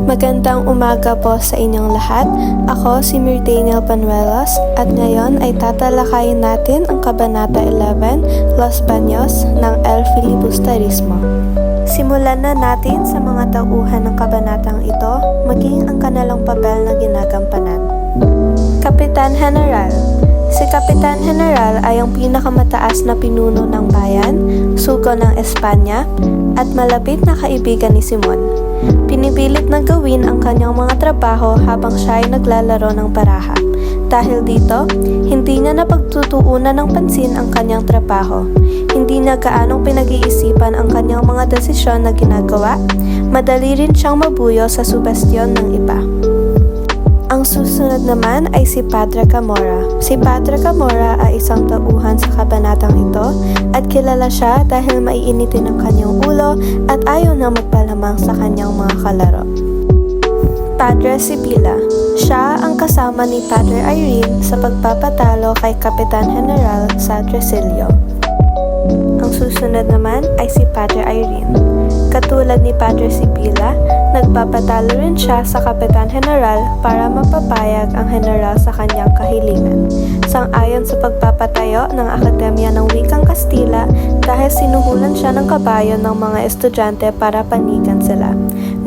Magandang umaga po sa inyong lahat. Ako si Myrtaniel Panuelos at ngayon ay tatalakayin natin ang Kabanata 11, Los Baños ng El Filibusterismo. Simulan na natin sa mga tauhan ng kabanatang ito, maging ang kanilang papel na ginagampanan. Kapitan General. Si Kapitan General ay ang pinakamataas na pinuno ng bayan, sugo ng Espanya, at malapit na kaibigan ni Simon. Pinipilit na gawin ang kanyang mga trabaho habang siya ay naglalaro ng baraha. Dahil dito, hindi niya napagtutuunan ng pansin ang kanyang trabaho. Hindi niya gaanong pinag-iisipan ang kanyang mga desisyon na ginagawa. Madali rin siyang mabuyo sa subestyon ng iba. Ang susunod naman ay si Padre Camorra. Si Padre Camorra ay isang tauhan sa kabanatang ito at kilala siya dahil maiinitin ang kanyang ulo at ayaw na magpalamang sa kanyang mga kalaro. Padre Sibila. Siya ang kasama ni Padre Irene sa pagpapatalo kay Kapitan General sa Tresillo. Ang susunod naman ay si Padre Irene. Katulad ni Padre Sibila, nagpapatalo rin siya sa Kapitan General para mapapayag ang General sa kanyang kahilingan. Sang-ayon sa pagpapatayo ng Akademya ng Wikang Kastila dahil sinuhulan siya ng kabayo ng mga estudyante para panigan sila.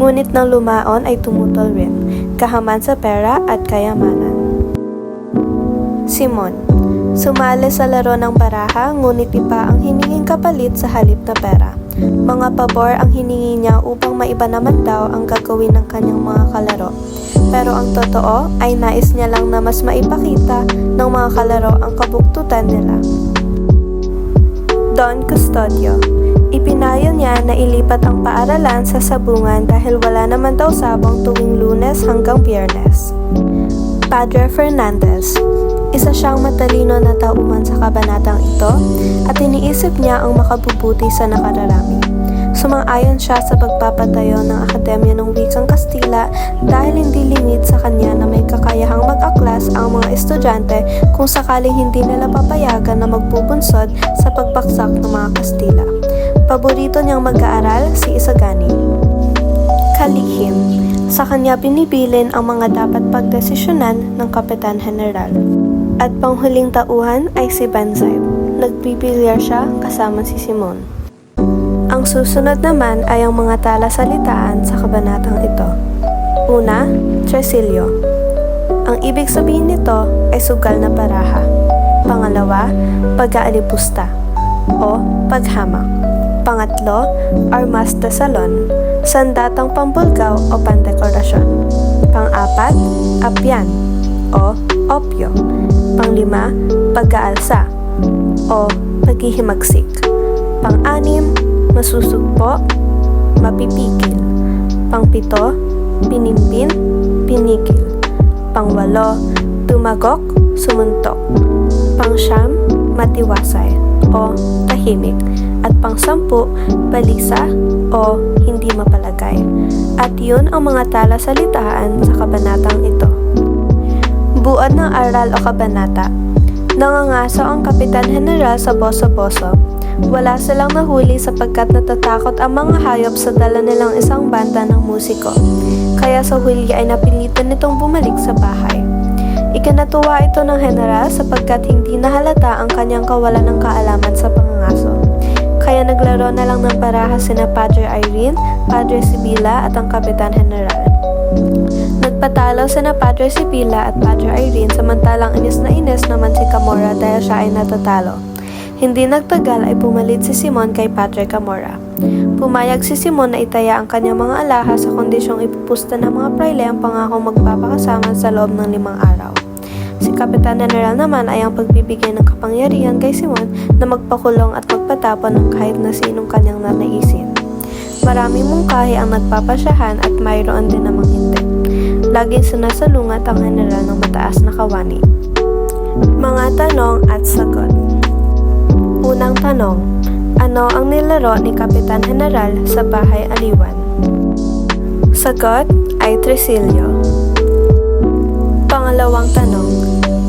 Ngunit nang lumaon ay tumutol rin, kahaman sa pera at kayamanan. Simon. Sumali sa laro ng baraha ngunit iba ang hininging kapalit sa halip na pera. Mga pabor ang hiningi niya upang maiba naman daw ang gagawin ng kanyang mga kalaro. Pero ang totoo ay nais niya lang na mas maipakita ng mga kalaro ang kabuktutan nila. Don Custodio. Ipinayo niya na ilipat ang paaralan sa sabungan dahil wala naman daw sabong tuwing Lunes hanggang Biyernes. Padre Fernandez. Isa siyang matalino na tauhan sa kabanatang ito at iniisip niya ang makabubuti sa nakararami. Sumang-ayon siya sa pagpapatayo ng Akademya ng Wikang Kastila dahil hindi lingid sa kanya na may kakayahang mag-aklas ang mga estudyante kung sakaling hindi nila papayagan na magbubunsod sa pagbaksak ng mga Kastila. Paborito niyang mag-aaral si Isagani. Kalihim. Sa kanya binibilin ang mga dapat pagdesisyonan ng Kapitan General. At panghuling tauhan ay si Banzai. Nagbibilyar siya kasama si Simon. Ang susunod naman ay ang mga talasalitaan sa kabanatang ito. Una, Tresillo. Ang ibig sabihin nito ay sugal na baraha. Pangalawa, pag-aalipusta o paghamak. Pangatlo, armas de salon, sandatang pambulgaw o pandekorasyon. Pang-apat, apyan o opyo. Panglima, pag-aalsa o paghihimagsik. Pang-anim, masusugpo, mapipigil. Pang-pito, pinimpin, pinigil. Pang-walo, tumagok, sumuntok. Pang-siyam, matiwasay o tahimik. At pang-sampu, balisa o hindi mapalagay. At yun ang mga talasalitaan sa kabanatang ito. Buod ng aral o kabanata. Nangangaso ang Kapitan General sa boso-boso. Wala silang nahuli sapagkat natatakot ang mga hayop sa dala nilang isang banda ng musiko. Kaya sa huli ay napilitan nitong bumalik sa bahay. Ikinatuwa ito ng General sapagkat hindi nahalata ang kanyang kawalan ng kaalaman sa pangangaso. Kaya naglaro na lang ng baraha sina Padre Irene, Padre Sibila at ang Kapitan General. Nagpatalo sina Padre Sibila at Padre Irene samantalang inis naman si Camorra dahil siya ay natatalo. Hindi nagtagal ay pumalit si Simon kay Padre Camorra. Pumayag si Simon na itaya ang kanyang mga alahas sa kondisyong ipupusta ng mga prayle ang pangakong magpapakasama sa loob ng 5 araw. Si Kapitan General naman ay ang pagbibigay ng kapangyarihan kay Simon na magpakulong at magpatapon ng kahit na sinong kanyang nanaisin. Maraming mungkahi ang nagpapasyahan at mayroon din namang hindi. Laging sinasalungat ang General ng mataas na kawani. Mga tanong at sagot. Unang tanong, ano ang nilaro ni Kapitan General sa Bahay Aliwan? Sagot ay Tresillo. Pangalawang tanong,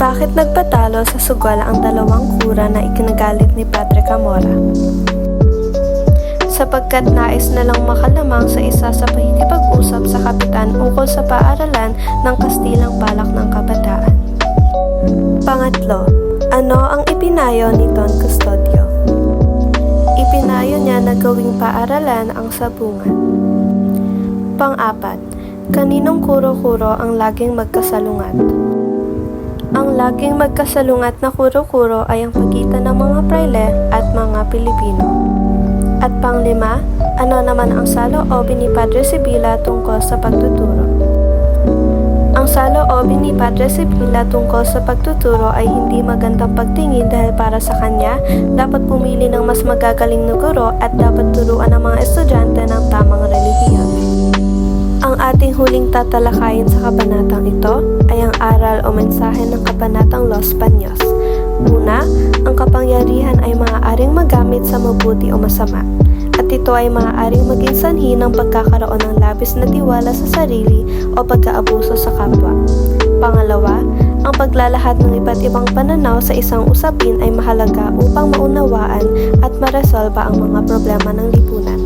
bakit nagpatalo sa sugal ang 2 kura na ikinagalit ni Padre Camorra? Sapagkat nais na lang makalamang sa isa sa pakikipag-usap usap sa kapitan ukol sa paaralan ng Kastilang Balak ng Kabataan. Pangatlo, ano ang ipinayo ni Don Custodio? Ipinayo niya na gawing paaralan ang sabungan. Pang-apat, kaninong kuro-kuro ang laging magkasalungat? Ang laging magkasalungat na kuro-kuro ay ang pagitan ng mga prayle at mga Pilipino. At pang-lima, ano naman ang saloobin ni Padre Sibila tungkol sa pagtuturo? Ang saloobin ni Padre Sibila tungkol sa pagtuturo ay hindi magandang pagtingin dahil para sa kanya, dapat pumili ng mas magagaling na guro at dapat turuan ang mga estudyante ng tamang relihiyon. Ang ating huling tatalakayin sa kabanatang ito ay ang aral o mensahe ng kabanatang Los Baños. Una, ang kapangyarihan ay maaaring magamit sa mabuti o masama, at ito ay maaaring maging sanhi ng pagkakaroon ng labis na tiwala sa sarili o pagkaabuso sa kapwa. Pangalawa, ang paglalahad ng iba't ibang pananaw sa isang usapin ay mahalaga upang maunawaan at maresolba ang mga problema ng lipunan.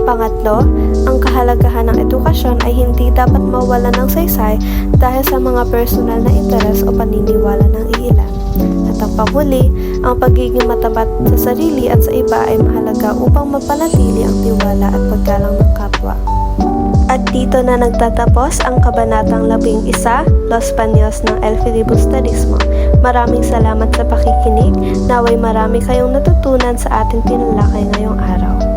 Pangatlo, ang kahalagahan ng edukasyon ay hindi dapat mawalan ng saysay dahil sa mga personal na interes o paniniwala ng iilan. At ang panghuli, ang pagiging matapat sa sarili at sa iba ay mahalaga upang mapanatili ang tiwala at paggalang ng kapwa. At dito na nagtatapos ang Kabanatang 11, Los Baños ng El Filibusterismo. Maraming salamat sa pakikinig. Naway marami kayong natutunan sa ating tinalakay ngayong araw.